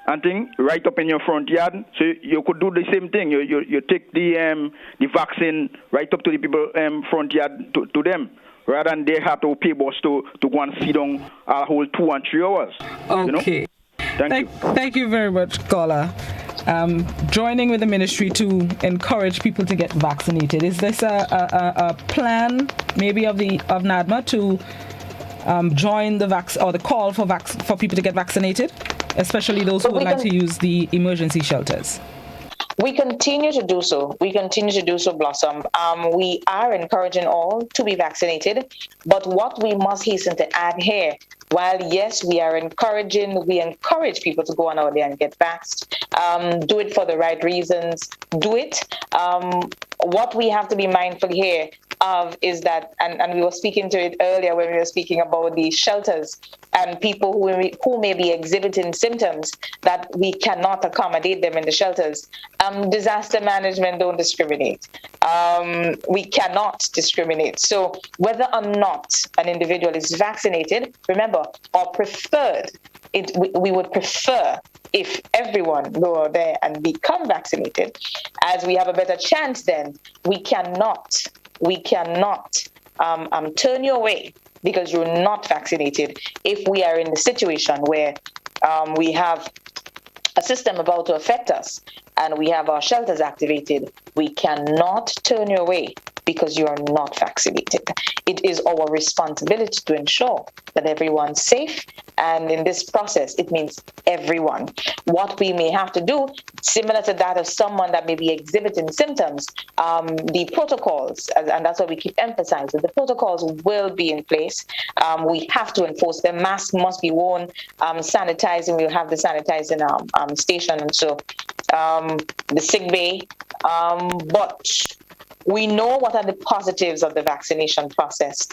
and thing right up in your front yard. So you could do the same thing. You take the vaccine right up to the people front yard to them, rather than they have to pay bus to go and sit down a whole 2 and 3 hours. Okay. Thank you very much, caller. Joining with the ministry to encourage people to get vaccinated. Is this a plan maybe of NaDMA to join the the call for people to get vaccinated, especially those who would like to use the emergency shelters? We continue to do so. Blossom. We are encouraging all to be vaccinated, but what we must hasten to add here, while yes, we encourage people to go on out there and get vaxxed, do it for the right reasons, do it. What we have to be mindful here of is that, and we were speaking to it earlier when we were speaking about the shelters and people who may be exhibiting symptoms that we cannot accommodate them in the shelters. Disaster management don't discriminate. We cannot discriminate. So whether or not an individual is vaccinated, remember, or preferred, we would prefer if everyone go there and become vaccinated, as we have a better chance then. We cannot turn you away because you're not vaccinated if we are in the situation where we have a system about to affect us and we have our shelters activated. We cannot turn you away because you are not vaccinated. It is our responsibility to ensure that everyone's safe, and in this process, it means everyone. What we may have to do, similar to that of someone that may be exhibiting symptoms, the protocols, and that's what we keep emphasizing, the protocols will be in place. We have to enforce them. Masks must be worn, sanitizing, we'll have the sanitizing station, and so the sick bay, but we know what are the positives of the vaccination process.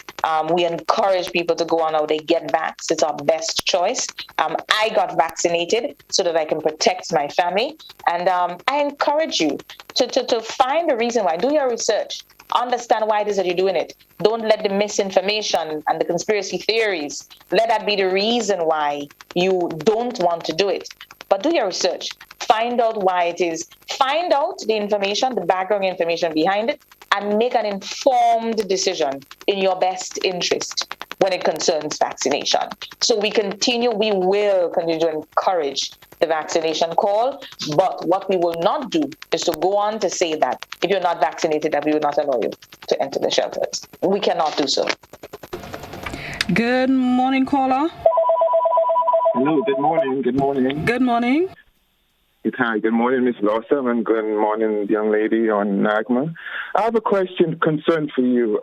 We encourage people to go on out there, get vaxxed. It's our best choice. I got vaccinated so that I can protect my family. And I encourage you to find the reason why. Do your research. Understand why it is that you're doing it. Don't let the misinformation and the conspiracy theories, let that be the reason why you don't want to do it. But do your research. Find out why it is. Find out the information, the background information behind it, and make an informed decision in your best interest when it concerns vaccination. So we will continue to encourage the vaccination call, but what we will not do is to go on to say that if you're not vaccinated, that we will not allow you to enter the shelters. We cannot do so. Good morning, caller. Hello, good morning. Good morning. Good morning. Hi, good morning, Ms. Lawson, and good morning, young lady on NaDMA. I have a concern for you.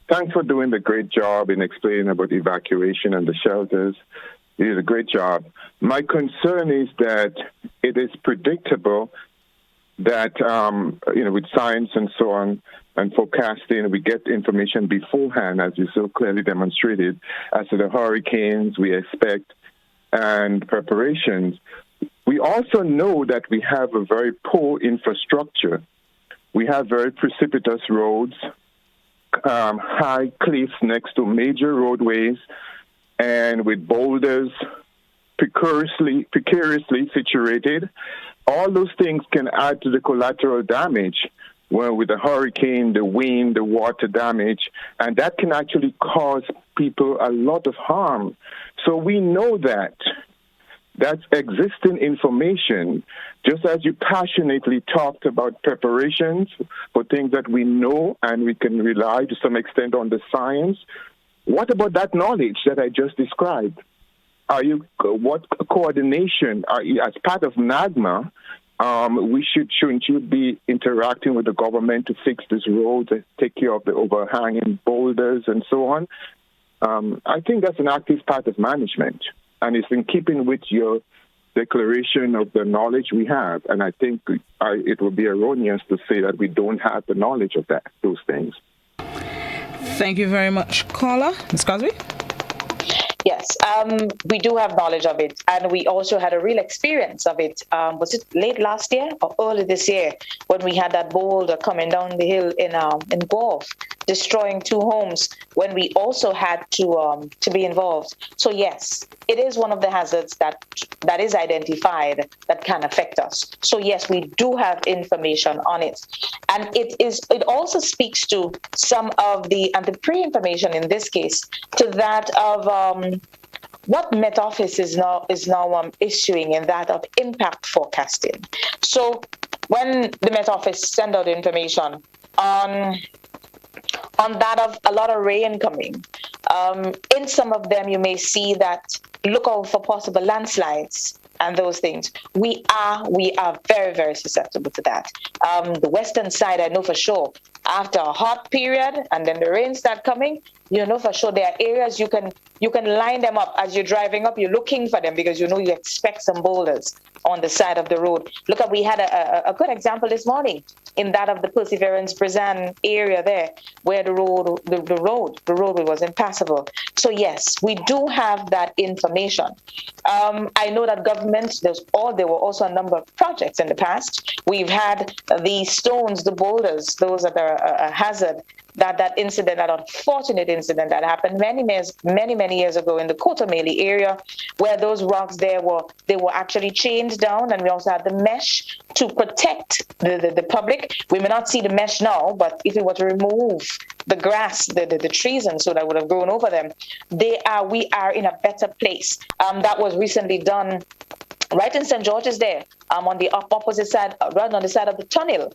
Thanks for doing the great job in explaining about evacuation and the shelters. You did a great job. My concern is that it is predictable that, with science and so on and forecasting, we get information beforehand, as you so clearly demonstrated, as to the hurricanes we expect and preparations. We also know that we have a very poor infrastructure. We have very precipitous roads, high cliffs next to major roadways, and with boulders precariously situated. All those things can add to the collateral damage with the hurricane, the wind, the water damage, and that can actually cause people a lot of harm. So we know that. That's existing information, just as you passionately talked about preparations for things that we know and we can rely to some extent on the science. What about that knowledge that I just described? What coordination as part of NaDMA? Shouldn't you be interacting with the government to fix these roads, take care of the overhanging boulders and so on? I think that's an active part of management. And it's in keeping with your declaration of the knowledge we have. And I think it would be erroneous to say that we don't have the knowledge of those things. Thank you very much, caller. Ms. Crosby? Yes, we do have knowledge of it, and we also had a real experience of it. Was it late last year or early this year when we had that boulder coming down the hill in Gulf, destroying 2 homes, when we also had to be involved. So yes, it is one of the hazards that is identified that can affect us. So yes, we do have information on it, and it also speaks to some of the pre-information in this case to that of what Met Office is now issuing in that of impact forecasting. So when the Met Office send out information on that of a lot of rain coming, in some of them you may see that look out for possible landslides and those things. We are very, very susceptible to that. The western side, I know for sure, after a hot period and then the rain start coming, you know for sure there are areas you can line them up as you're driving up. You're looking for them because you know you expect some boulders on the side of the road. Look, we had a good example this morning in that of the Perseverance Brazan area there, where the road was impassable. So yes, we do have that information. I know that government, there were also a number of projects in the past. We've had the stones, the boulders, those that are a hazard that incident, that unfortunate incident that happened many years ago in the Cotameli area, where those rocks they were actually chained down, and we also had the mesh to protect the public. We may not see the mesh now, but if we were to remove the grass, the trees, and so that would have grown over them, we are in a better place. That was recently done right in St. George's there, on the opposite side, right on the side of the tunnel,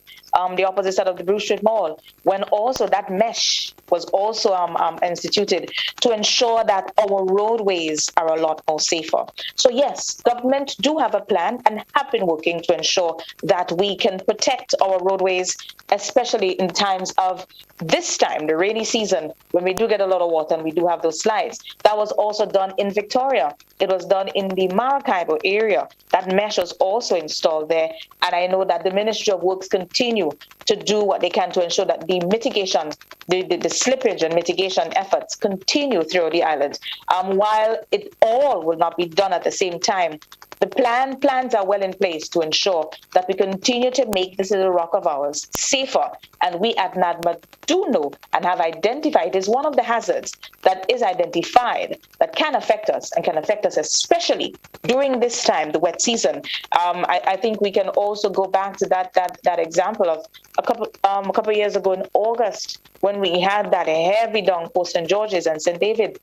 the opposite side of the Bruce Street Mall, when also that mesh was also instituted to ensure that our roadways are a lot more safer. So yes, government do have a plan and have been working to ensure that we can protect our roadways, especially in times of this time, the rainy season, when we do get a lot of water and we do have those slides. That was also done in Victoria. It was done in the Maracaibo area. That mesh was also installed there. And I know that the Ministry of Works continue to do what they can to ensure that the mitigation, the slippage and mitigation efforts continue throughout the island. While it all will not be done at the same time, the plans are well in place to ensure that we continue to make this little rock of ours safer. And we at NaDMA do know and have identified is one of the hazards that is identified that can affect us and can affect us especially during this time, the wet season. I think we can also go back to that example of a couple of years ago in August when we had that heavy downpour, St. George's and St. David.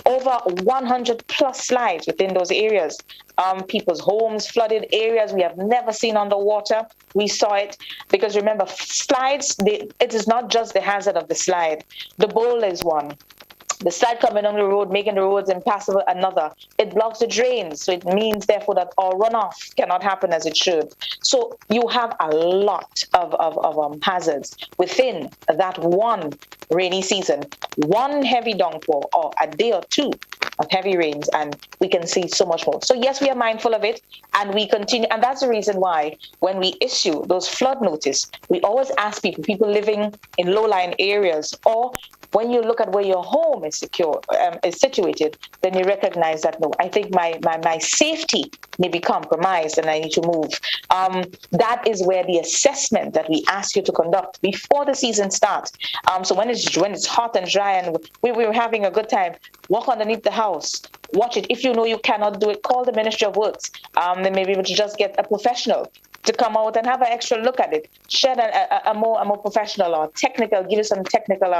Over 100 plus slides within those areas. People's homes, flooded areas we have never seen underwater. We saw it because remember, slides, it is not just the hazard of the slide. The bowl is one. The slide coming on the road, making the roads impassable, another. It blocks the drains, so it means, therefore, that our runoff cannot happen as it should. So you have a lot of hazards within that one rainy season, one heavy downpour, or a day or two of heavy rains, and we can see so much more. So yes, we are mindful of it, and we continue, and that's the reason why when we issue those flood notice, we always ask people living in low-lying areas, or when you look at where your home is situated, then you recognize that, no, I think my safety may be compromised and I need to move. That is where the assessment that we ask you to conduct before the season starts. So when it's hot and dry and we were having a good time, walk underneath the house, watch it. If you know you cannot do it, call the Ministry of Works. They may be able to just get a professional to come out and have an extra look at it, shed a more professional or technical, give you some technical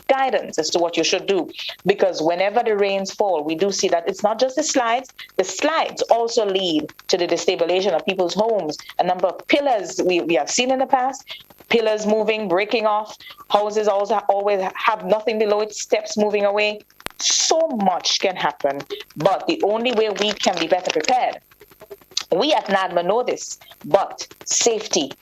guidance as to what you should do. Because whenever the rains fall, we do see that it's not just the slides also lead to the destabilization of people's homes. A number of pillars we have seen in the past, pillars moving, breaking off, houses also always have nothing below it, steps moving away. So much can happen, but the only way we can be better prepared, we at NaDMA know this, but safety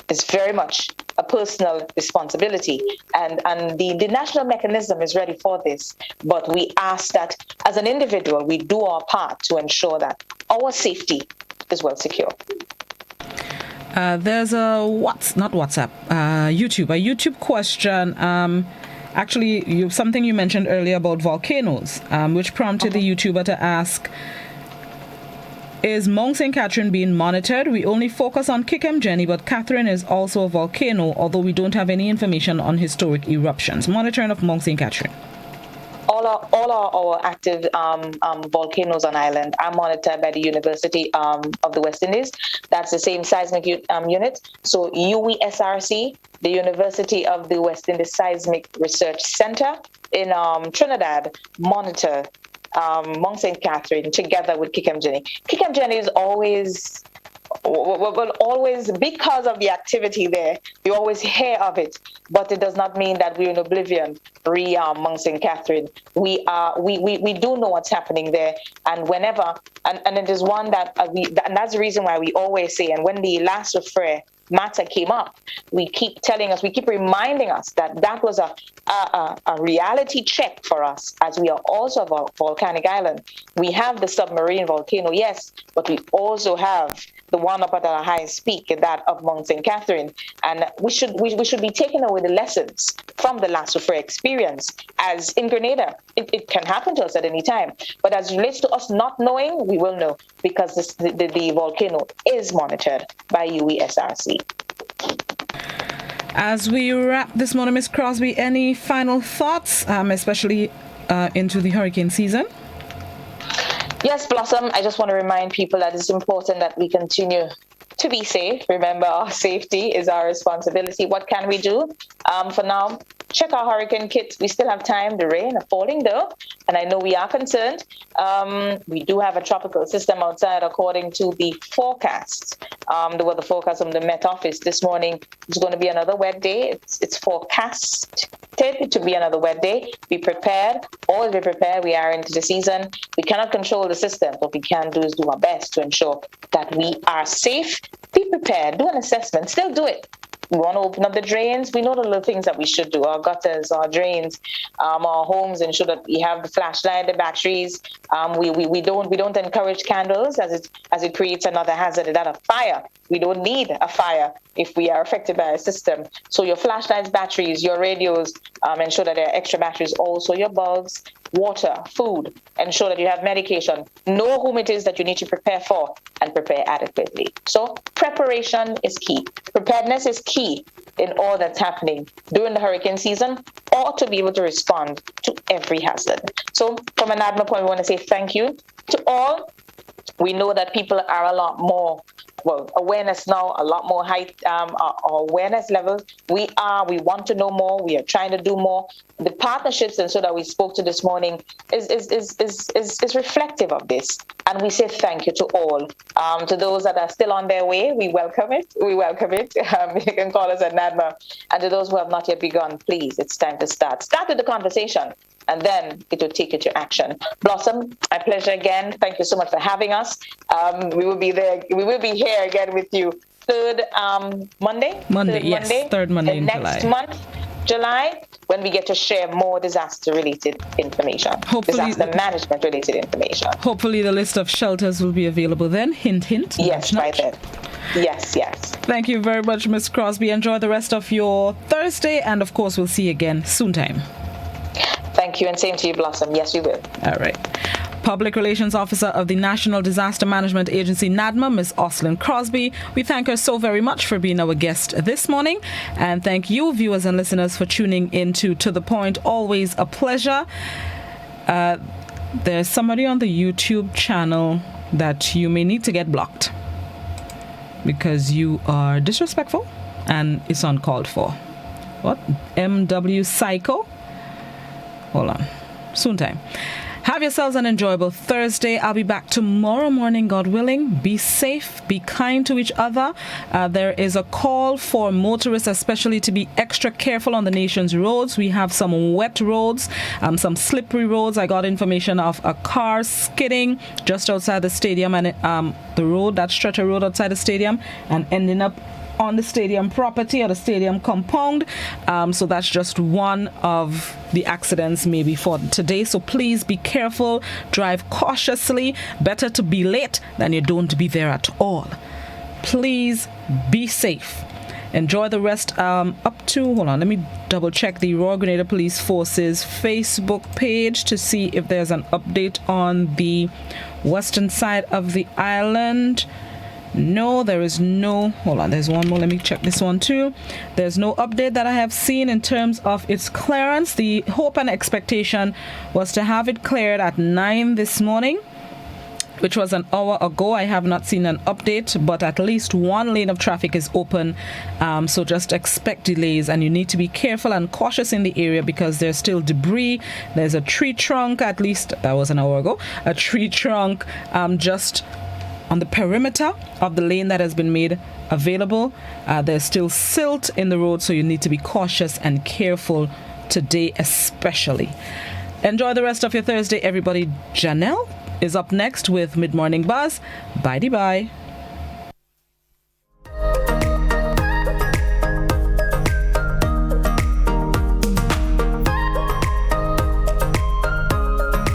is very much a personal responsibility, and the national mechanism is ready for this. But we ask that as an individual, we do our part to ensure that our safety is well secure. There's a YouTube question. Actually, something you mentioned earlier about volcanoes, which prompted the YouTuber to ask, is Mount St. Catherine being monitored? We only focus on Kikemjeni, but Catherine is also a volcano, although we don't have any information on historic eruptions. Monitoring of Mount St. Catherine. All our active volcanoes on island are monitored by the University of the West Indies. That's the same seismic unit. So UWSRC, the University of the West Indies Seismic Research Center in Trinidad, monitor Mount St. Catherine together with Kikemjeni. Kikemjeni is always, because of the activity there, you always hear of it, but it does not mean that we're in oblivion. Mount St. Catherine, we do know what's happening there, and whenever, and it is one that and that's the reason why we always say, and when the last affair matter came up, we keep reminding us that was a reality check for us, as we are also a volcanic island. We have the submarine volcano, yes, but we also have the one up at our highest peak, that of Mount St. Catherine, and we should be taking away the lessons from the last affair experience. As in Grenada, it can happen to us at any time, but as it relates to us not knowing, we will know, because the volcano is monitored by UWSRC. As we wrap this morning, Ms. Crosby, any final thoughts, especially into the hurricane season? Yes, Blossom, I just want to remind people that it's important that we continue to be safe. Remember, our safety is our responsibility. What can we do? For now, check our hurricane kit. We still have time. The rain is falling though, and I know we are concerned. We do have a tropical system outside according to the forecast. The weather forecast from the Met Office this morning is going to be another wet day. It's forecasted to be another wet day. Be prepared. Always be prepared. We are into the season. We cannot control the system. What we can do is do our best to ensure that we are safe. Be prepared. Do an assessment. Still do it. We want to open up the drains. We know the little things that we should do, our gutters, our drains, our homes, ensure that we have the flashlight, the batteries. We don't encourage candles as it creates another hazard, that of fire. We don't need a fire if we are affected by a system. So your flashlights, batteries, your radios, ensure that there are extra batteries. Also your bulbs, water, food. Ensure that you have medication. Know whom it is that you need to prepare for and prepare adequately. So preparation is key. Preparedness is key in all that's happening during the hurricane season, or to be able to respond to every hazard. So from a NaDMA point, we want to say thank you to all. We know that people are a lot more, awareness now, a lot more high awareness levels. We want to know more. We are trying to do more. The partnerships and so that we spoke to this morning is reflective of this. And we say thank you to all. To those that are still on their way, we welcome it. We welcome it. You can call us at NaDMA. And to those who have not yet begun, please, it's time to start. Start with the conversation, and then it will take you to action. Blossom, my pleasure again. Thank you so much for having us. We will be there. We will be here again with you third Monday. Third Monday in next month, July, when we get to share more disaster-related information, disaster management-related information. Hopefully the list of shelters will be available then. Hint, hint. Yes, by then. Yes. Thank you very much, Ms. Crosby. Enjoy the rest of your Thursday, and of course, we'll see you again soon time. Thank you, and same to you, Blossom. Yes, we will. All right. Public Relations Officer of the National Disaster Management Agency, NaDMA, Ms. Oslyn Crosby. We thank her so very much for being our guest this morning. And thank you, viewers and listeners, for tuning in to The Point. Always a pleasure. There's somebody on the YouTube channel that you may need to get blocked because you are disrespectful and it's uncalled for. What? MW Psycho? Hold on. Soon time. Have yourselves an enjoyable Thursday. I'll be back tomorrow morning, God willing. Be safe. Be kind to each other. There is a call for motorists especially to be extra careful on the nation's roads. We have some wet roads, some slippery roads. I got information of a car skidding just outside the stadium and the road, that stretch of road outside the stadium, and ending up on the stadium property or the stadium compound. So that's just one of the accidents maybe for today. So please be careful, drive cautiously. Better to be late than you don't be there at all. Please be safe. Enjoy the rest up to, hold on, let me double check the Royal Grenada Police Force's Facebook page to see if there's an update on the western side of the island. No, there is no. Hold on, there's one more. Let me check this one too. There's no update that I have seen in terms of its clearance. The hope and expectation was to have it cleared at 9 this morning, which was an hour ago. I have not seen an update, but at least one lane of traffic is open. So just expect delays, and you need to be careful and cautious in the area because there's still debris. There's a tree trunk, at least that was an hour ago, a tree trunk just on the perimeter of the lane that has been made available. There's still silt in the road, so you need to be cautious and careful today especially. Enjoy the rest of your Thursday, everybody. Janelle is up next with Mid-Morning Buzz. Bye-bye.